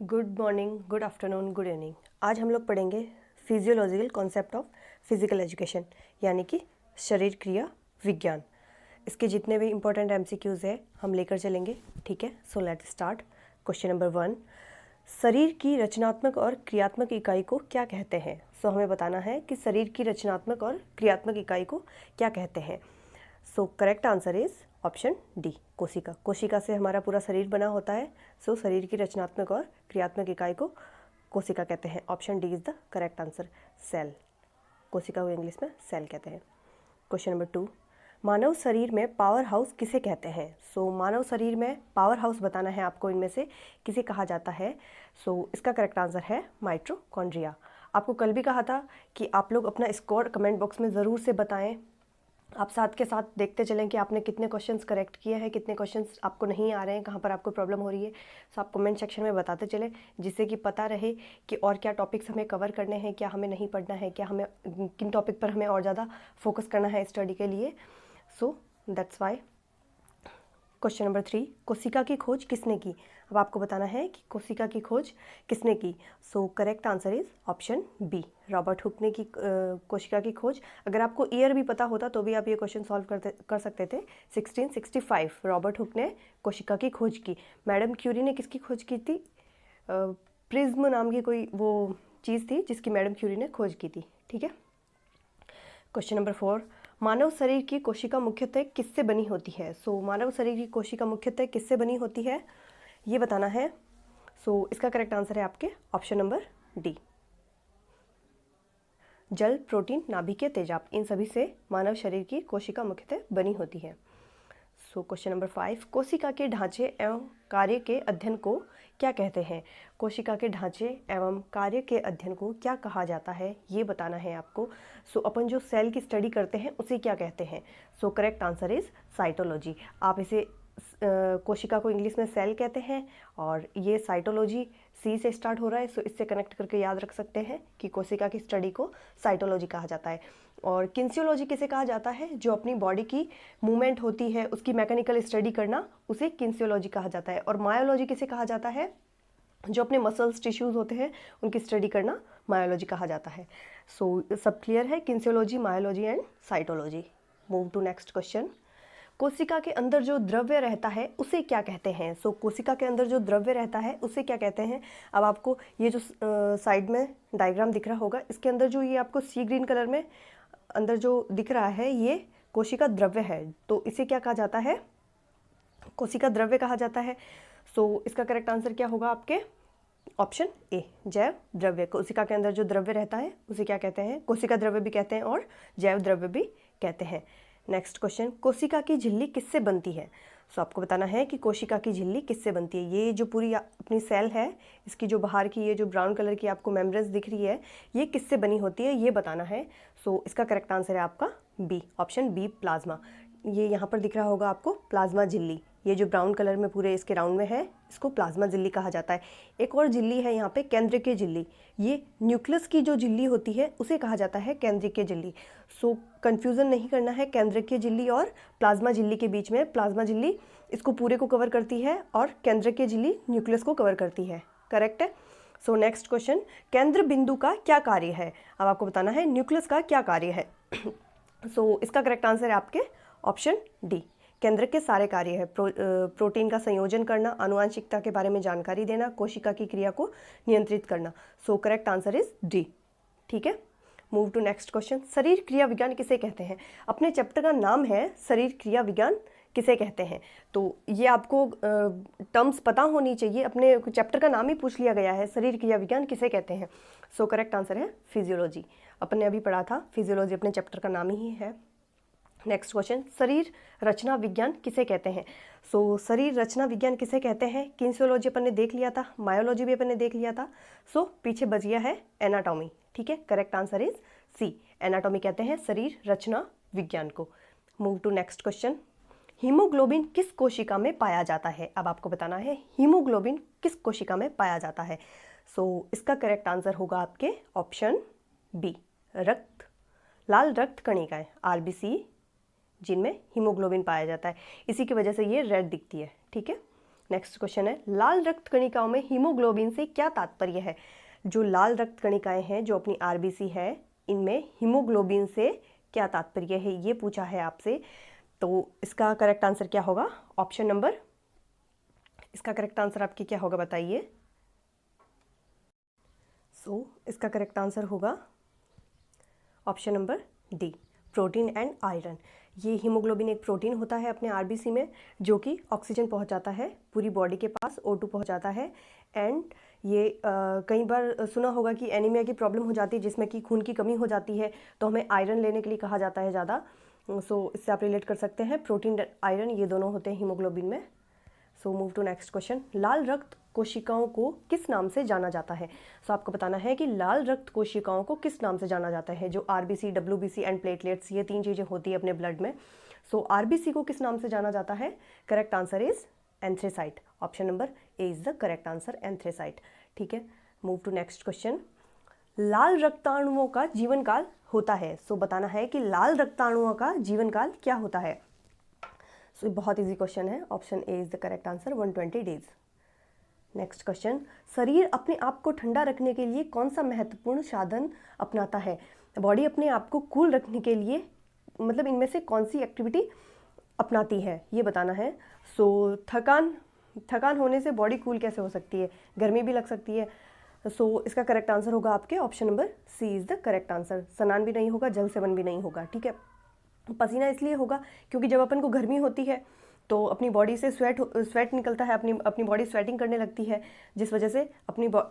Good morning, good afternoon, good evening. आज हम लोग पढ़ेंगे physiological concept of physical education, यानी कि शरीर क्रिया विज्ञान। इसके जितने भी इंपॉर्टेंट एमसीक्यूज़ है हम लेकर चलेंगे, ठीक है। So let's start. Question number 1, शरीर की रचनात्मक और क्रियात्मक इकाई को क्या कहते हैं? सो हमें बताना है कि शरीर की रचनात्मक और क्रियात्मक इकाई को क्या कहते हैं। सो correct answer is option D, कोशिका। कोशिका से हमारा पूरा शरीर बना होता है। सो शरीर की रचनात्मक और क्रियात्मक इकाई को कोशिका कहते हैं। Option D is the correct answer, cell. कोशिका को इंग्लिश में सेल कहते हैं। क्वेश्चन नंबर 2, मानव शरीर में पावर हाउस किसे कहते हैं? सो मानव शरीर में पावर हाउस बताना है आपको, इनमें से किसे कहा जाता है। सो इसका करेक्ट आंसर है माइटोकॉन्ड्रिया। आपको कल भी कहा था कि आप लोग अपना स्कोर कमेंट बॉक्स में ज़रूर से बताएं। आप साथ के साथ देखते चलें कि आपने कितने क्वेश्चंस करेक्ट किए हैं, कितने क्वेश्चंस आपको नहीं आ रहे हैं, कहाँ पर आपको प्रॉब्लम हो रही है। सो आप कमेंट सेक्शन में बताते चलें, जिससे कि पता रहे कि और क्या टॉपिक्स हमें कवर करने हैं, क्या हमें नहीं पढ़ना है, क्या हमें किन टॉपिक पर हमें और ज़्यादा फोकस करना है स्टडी के लिए। So that's why. Question number 3, कोशिका की खोज किसने की? अब आपको बताना है कि कोशिका की खोज किसने की। So correct answer is option B, Robert Hooke ने की कोशिका की खोज। अगर आपको ईयर भी पता होता तो भी आप ये क्वेश्चन सॉल्व कर सकते थे। 1665 रॉबर्ट हुक ने कोशिका की खोज की। मैडम क्यूरी ने किसकी खोज की थी? प्रिज्म नाम की कोई वो चीज़ थी जिसकी मैडम क्यूरी ने खोज की थी, ठीक है। क्वेश्चन नंबर 4, मानव शरीर की कोशिका मुख्यतः किससे बनी होती है? सो मानव शरीर की कोशिका मुख्यतः किससे बनी होती है, ये बताना है। सो इसका करेक्ट आंसर है आपके ऑप्शन नंबर डी, जल, प्रोटीन, नाभिकीय तेजाब, इन सभी से मानव शरीर की कोशिका मुख्यतः बनी होती है। सो क्वेश्चन नंबर 5, कोशिका के ढांचे एवं कार्य के अध्ययन को क्या कहते हैं? कोशिका के ढांचे एवं कार्य के अध्ययन को क्या कहा जाता है, ये बताना है आपको। सो अपन जो सेल की स्टडी करते हैं उसे क्या कहते हैं? सो करेक्ट आंसर इज साइटोलॉजी। आप इसे कोशिका को इंग्लिश में सेल कहते हैं और ये साइटोलॉजी सी से स्टार्ट हो रहा है। सो इससे कनेक्ट करके याद रख सकते हैं कि कोशिका की स्टडी को साइटोलॉजी कहा जाता है। और किन्सियोलॉजी किसे कहा जाता है? जो अपनी बॉडी की मूवमेंट होती है उसकी मैकेनिकल स्टडी करना, उसे किन्सियोलॉजी कहा जाता है। और मायोलॉजी किसे कहा जाता है? जो अपने मसल्स टिश्यूज़ होते हैं उनकी स्टडी करना मायोलॉजी कहा जाता है। सो सब क्लियर है, kinesiology, myology and cytology. Move to next question. कोशिका के अंदर जो द्रव्य रहता है उसे क्या कहते हैं? सो कोशिका के अंदर जो द्रव्य रहता है उसे क्या कहते हैं? अब आपको ये जो साइड में डायग्राम दिख रहा होगा, इसके अंदर जो ये आपको सी ग्रीन कलर में अंदर जो दिख रहा है ये कोशिका द्रव्य है। तो इसे क्या कहा जाता है? कोशिका द्रव्य कहा जाता है। सो इसका करेक्ट आंसर क्या होगा आपके? ऑप्शन ए, जैव द्रव्य। कोशिका के अंदर जो द्रव्य रहता है उसे क्या कहते हैं? कोशिका द्रव्य भी कहते हैं और जैव द्रव्य भी कहते हैं। नेक्स्ट क्वेश्चन, कोशिका की झिल्ली किससे बनती है? सो आपको बताना है कि कोशिका की झिल्ली किससे बनती है। ये जो पूरी अपनी सेल है, इसकी जो बाहर की ये जो ब्राउन कलर की आपको मेम्ब्रेन्स दिख रही है, ये किससे बनी होती है, ये बताना है। सो इसका करेक्ट आंसर है आपका बी, ऑप्शन बी, प्लाज्मा। ये यहाँ पर दिख रहा होगा आपको प्लाज्मा झिल्ली। ये जो ब्राउन कलर में पूरे इसके राउंड में है, इसको प्लाज्मा झिल्ली कहा जाता है। एक और झिल्ली है यहाँ पे, केंद्रकीय झिल्ली। ये न्यूक्लियस की जो झिल्ली होती है उसे कहा जाता है केंद्रकीय झिल्ली। सो कंफ्यूजन नहीं करना है केंद्रकीय झिल्ली और प्लाज्मा झिल्ली के बीच में। प्लाज्मा झिल्ली इसको पूरे को कवर करती है और केंद्रकीय झिल्ली न्यूक्लियस को कवर करती है, करेक्ट है। सो नेक्स्ट क्वेश्चन, केंद्र बिंदु का क्या कार्य है? अब आपको बताना है न्यूक्लियस का क्या कार्य है। सो इसका करेक्ट आंसर है आपके ऑप्शन डी, केंद्र के सारे कार्य है। प्रोटीन का संयोजन करना, आनुवांशिकता के बारे में जानकारी देना, कोशिका की क्रिया को नियंत्रित करना। सो करेक्ट आंसर इज डी, ठीक है। मूव टू नेक्स्ट क्वेश्चन, शरीर क्रिया विज्ञान किसे कहते हैं? अपने चैप्टर का नाम है शरीर क्रिया विज्ञान किसे कहते हैं। तो ये आपको टर्म्स पता होनी चाहिए। अपने चैप्टर का नाम ही पूछ लिया गया है, शरीर क्रिया विज्ञान किसे कहते हैं। सो करेक्ट आंसर है फिजियोलॉजी। अपन ने अभी पढ़ा था, फिजियोलॉजी अपने चैप्टर का नाम ही है। नेक्स्ट क्वेश्चन, शरीर रचना विज्ञान किसे कहते हैं? सो शरीर रचना विज्ञान किसे कहते हैं? किन्सियोलॉजी अपन ने देख लिया था, मायोलॉजी भी अपन ने देख लिया था। सो पीछे बच गया है एनाटॉमी, ठीक है। Correct answer is C, anatomy कहते हैं शरीर रचना विज्ञान को। Move to next question, haemoglobin किस कोशिका में पाया जाता है? अब आपको बताना है हीमोग्लोबिन किस कोशिका में पाया जाता है। सो इसका करेक्ट आंसर होगा आपके ऑप्शन बी, रक्त, लाल रक्त कणिकाएं, आरबीसी, जिनमें हीमोग्लोबिन पाया जाता है। इसी की वजह से ये रेड दिखती है, ठीक है। नेक्स्ट क्वेश्चन है, लाल रक्त कणिकाओं में हीमोग्लोबिन से क्या तात्पर्य है? जो लाल रक्त कणिकाएं हैं, जो अपनी आरबीसी है, इनमें हीमोग्लोबिन से क्या तात्पर्य है, ये पूछा है आपसे। तो इसका करेक्ट आंसर क्या होगा? ऑप्शन नंबर, इसका करेक्ट आंसर आपकी क्या होगा बताइए? इसका करेक्ट आंसर होगा option number D, protein and iron. ये हीमोग्लोबिन एक प्रोटीन होता है अपने आरबीसी में, जो कि ऑक्सीजन पहुंचाता है पूरी बॉडी के पास, O2 पहुंचाता है। एंड ये कई बार सुना होगा कि एनीमिया की प्रॉब्लम हो जाती है, जिसमें कि खून की कमी हो जाती है, तो हमें आयरन लेने के लिए कहा जाता है ज़्यादा। इससे आप रिलेट कर सकते हैं, प्रोटीन आयरन ये दोनों होते हैं हीमोग्लोबिन में। मूव टू नेक्स्ट क्वेश्चन, लाल रक्त कोशिकाओं को किस नाम से जाना जाता है? आपको बताना है कि लाल रक्त कोशिकाओं को किस नाम से जाना जाता है। जो आरबीसी, डब्ल्यूबीसी एंड प्लेटलेट्स, ये 3 चीज़ें होती है अपने ब्लड में। आरबीसी को किस नाम से जाना जाता है? Correct answer is anthracite. Option number A is the correct answer, anthracite. ठीक है, मूव टू नेक्स्ट क्वेश्चन, लाल रक्ताणुओं का जीवन काल होता है। बताना है कि लाल रक्ताणुओं का जीवन काल क्या होता है। बहुत इजी क्वेश्चन है, option A is the correct answer, 120 days. Next question, शरीर अपने आप को ठंडा रखने के लिए कौन सा महत्वपूर्ण साधन अपनाता है? बॉडी अपने आप को कूल रखने के लिए मतलब इनमें से कौन सी एक्टिविटी अपनाती है, ये बताना है। थकान होने से बॉडी कूल कैसे हो सकती है? गर्मी भी लग सकती है। इसका करेक्ट आंसर होगा आपके option number C is the correct answer. स्नान भी नहीं होगा, जल सेवन भी नहीं होगा। ठीक है, पसीना इसलिए होगा क्योंकि जब अपन को गर्मी होती है तो अपनी बॉडी से स्वेट निकलता है, अपनी बॉडी स्वेटिंग करने लगती है, जिस वजह से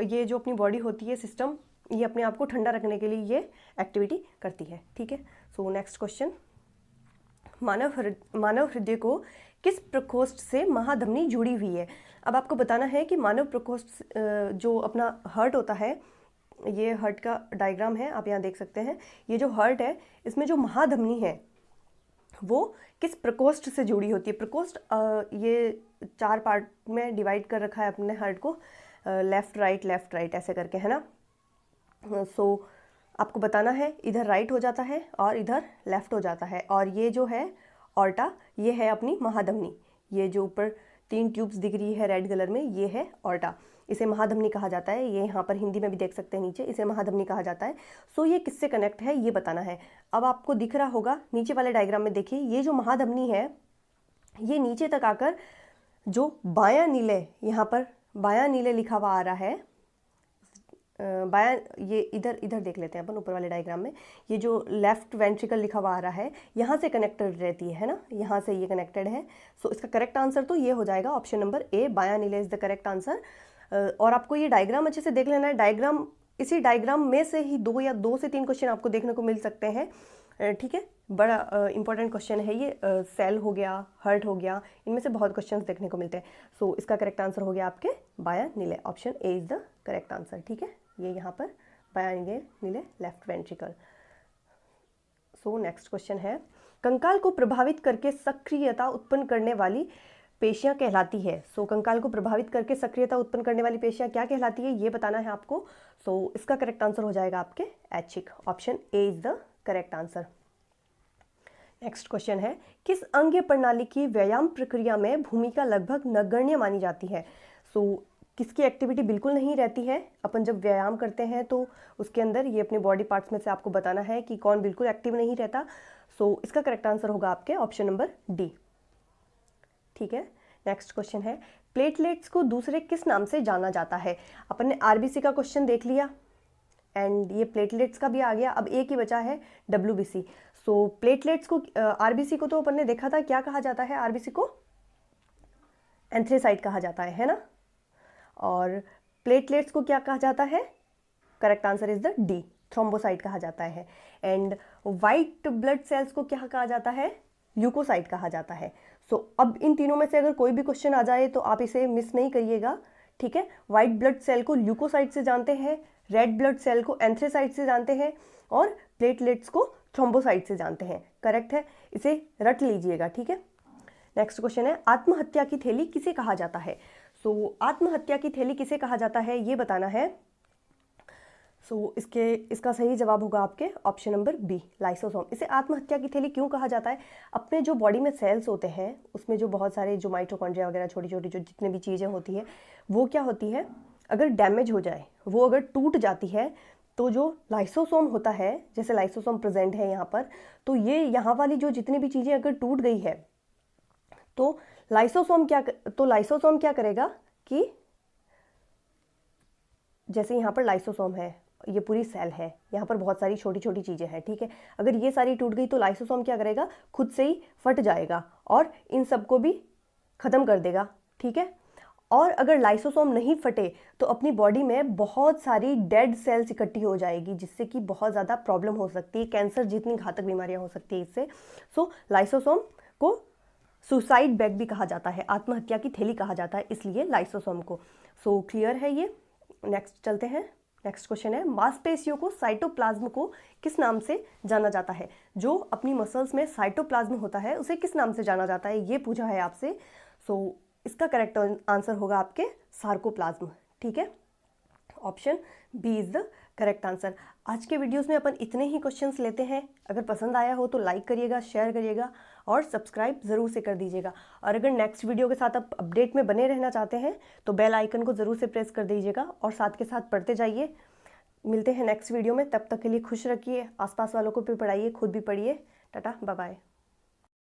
ये जो अपनी बॉडी होती है, सिस्टम, ये अपने आप को ठंडा रखने के लिए ये एक्टिविटी करती है। ठीक है, नेक्स्ट क्वेश्चन, मानव हृदय को किस प्रकोष्ठ से महाधमनी जुड़ी हुई है? अब आपको बताना है कि मानव प्रकोष्ठ जो अपना हार्ट होता है, ये हार्ट का डायग्राम है, आप यहाँ देख सकते हैं। ये जो हार्ट है, इसमें जो महाधमनी है वो किस प्रकोष्ठ से जुड़ी होती है? प्रकोष्ठ ये 4 पार्ट में डिवाइड कर रखा है अपने हार्ट को, लेफ्ट राइट ऐसे करके, है ना। आपको बताना है, इधर राइट हो जाता है और इधर लेफ्ट हो जाता है। और ये जो है ऑर्टा, ये है अपनी महाधमनी। ये जो ऊपर 3 ट्यूब्स दिख रही है रेड कलर में, ये है ऑर्टा, इसे महाधमनी कहा जाता है। ये यहाँ पर हिंदी में भी देख सकते हैं नीचे, इसे महाधमनी कहा जाता है। ये किससे कनेक्ट है ये बताना है। अब आपको दिख रहा होगा नीचे वाले डायग्राम में, देखिए ये जो महाधमनी है, ये नीचे तक आकर जो बायां नीले, यहाँ पर बायां नीले लिखा हुआ आ रहा है, बायां, ये इधर देख लेते हैं अपन ऊपर वाले डायग्राम में, ये जो लेफ्ट वेंट्रिकल लिखा हुआ आ रहा है, यहाँ से कनेक्टेड रहती है ना, यहाँ से ये कनेक्टेड है। इसका करेक्ट आंसर तो ये हो जाएगा ऑप्शन नंबर ए, बायां नीले इज द करेक्ट आंसर। और आपको ये डायग्राम अच्छे से देख लेना है। इसी डायग्राम में से ही 2 से 3 क्वेश्चन आपको देखने को मिल सकते हैं। ठीक है, बड़ा इंपॉर्टेंट क्वेश्चन है ये। सेल हो गया, हार्ट हो गया, इनमें से बहुत क्वेश्चंस देखने को मिलते हैं। इसका करेक्ट आंसर हो गया आपके बायां नीले, option A is the correct answer. ठीक है, ये यहाँ पर बायां नीले लेफ्ट वेंट्रिकल। नेक्स्ट क्वेश्चन है, कंकाल को प्रभावित करके सक्रियता उत्पन्न करने वाली पेशियां कहलाती है। कंकाल को प्रभावित करके सक्रियता उत्पन्न करने वाली पेशियां क्या कहलाती है, ये बताना है आपको। इसका करेक्ट आंसर हो जाएगा आपके ऐच्छिक, option A is the correct answer. Next question है, किस अंग प्रणाली की व्यायाम प्रक्रिया में भूमिका लगभग नगण्य मानी जाती है? किसकी एक्टिविटी बिल्कुल नहीं रहती है? अपन जब व्यायाम करते हैं तो उसके अंदर ये अपने बॉडी पार्ट्स में से आपको बताना है कि कौन बिल्कुल एक्टिव नहीं रहता। इसका करेक्ट आंसर होगा आपके ऑप्शन नंबर डी। ठीक है, नेक्स्ट क्वेश्चन है, प्लेटलेट्स को दूसरे किस नाम से जाना जाता है? अपन ने आरबीसी का क्वेश्चन देख लिया एंड ये प्लेटलेट्स का भी आ गया, अब एक ही बचा है डब्ल्यूबीसी। प्लेटलेट्स को, आरबीसी को तो अपन ने देखा था, क्या कहा जाता है? आरबीसी को एंथ्रेसाइट कहा जाता है ना। और प्लेटलेट्स को क्या कहा जाता है? Correct answer is the D, thrombocyte कहा जाता है। एंड वाइट ब्लड सेल्स को क्या कहा जाता है? ल्यूकोसाइट कहा जाता है। अब इन तीनों में से अगर कोई भी क्वेश्चन आ जाए तो आप इसे मिस नहीं करिएगा। ठीक है, व्हाइट ब्लड सेल को ल्यूकोसाइट से जानते हैं, रेड ब्लड सेल को एंथ्रेसाइट से जानते हैं और प्लेटलेट्स को थ्रोम्बोसाइट से जानते हैं। करेक्ट है, इसे रट लीजिएगा। ठीक है, नेक्स्ट क्वेश्चन है, आत्महत्या की थैली किसे कहा जाता है? आत्महत्या की थैली किसे कहा जाता है ये बताना है। इसका सही जवाब होगा आपके ऑप्शन नंबर बी, लाइसोसोम। इसे आत्महत्या की थैली क्यों कहा जाता है? अपने जो बॉडी में सेल्स होते हैं उसमें जो बहुत सारे जो माइटोकॉन्ड्रिया वगैरह छोटी छोटी जो जितने भी चीज़ें होती हैं वो क्या होती है, अगर डैमेज हो जाए, वो अगर टूट जाती है, तो जो लाइसोसोम होता है, जैसे लाइसोसोम प्रेजेंट है यहाँ पर, तो ये यहाँ वाली जो जितनी भी चीज़ें अगर टूट गई है तो लाइसोसोम क्या करेगा कि जैसे यहाँ पर लाइसोसोम है, ये पूरी सेल है, यहाँ पर बहुत सारी छोटी छोटी चीज़ें हैं, ठीक है। अगर ये सारी टूट गई तो लाइसोसोम क्या करेगा, खुद से ही फट जाएगा और इन सबको भी ख़त्म कर देगा, ठीक है। और अगर लाइसोसोम नहीं फटे तो अपनी बॉडी में बहुत सारी डेड सेल्स इकट्ठी हो जाएगी, जिससे कि बहुत ज़्यादा प्रॉब्लम हो सकती है, कैंसर जितनी घातक बीमारियाँ हो सकती है इससे। लाइसोसोम को सुसाइड बैग भी कहा जाता है, आत्महत्या की थैली कहा जाता है, इसलिए लाइसोसोम को। क्लियर है ये। नेक्स्ट चलते हैं। नेक्स्ट क्वेश्चन है, मांसपेशियों को साइटोप्लाज्म को किस नाम से जाना जाता है? जो अपनी मसल्स में साइटोप्लाज्म होता है उसे किस नाम से जाना जाता है, ये पूछा है आपसे। इसका करेक्ट आंसर होगा आपके सार्कोप्लाज्म, ठीक है। Option B is the correct answer. आज के वीडियोस में अपन इतने ही क्वेश्चंस लेते हैं। अगर पसंद आया हो तो लाइक करिएगा, शेयर करिएगा और सब्सक्राइब ज़रूर से कर दीजिएगा। और अगर नेक्स्ट वीडियो के साथ आप अपडेट में बने रहना चाहते हैं तो बेल आइकन को ज़रूर से प्रेस कर दीजिएगा और साथ के साथ पढ़ते जाइए। मिलते हैं नेक्स्ट वीडियो में, तब तक के लिए खुश रखिए, आसपास वालों को भी पढ़ाइए, खुद भी पढ़िए। Tata, bye bye.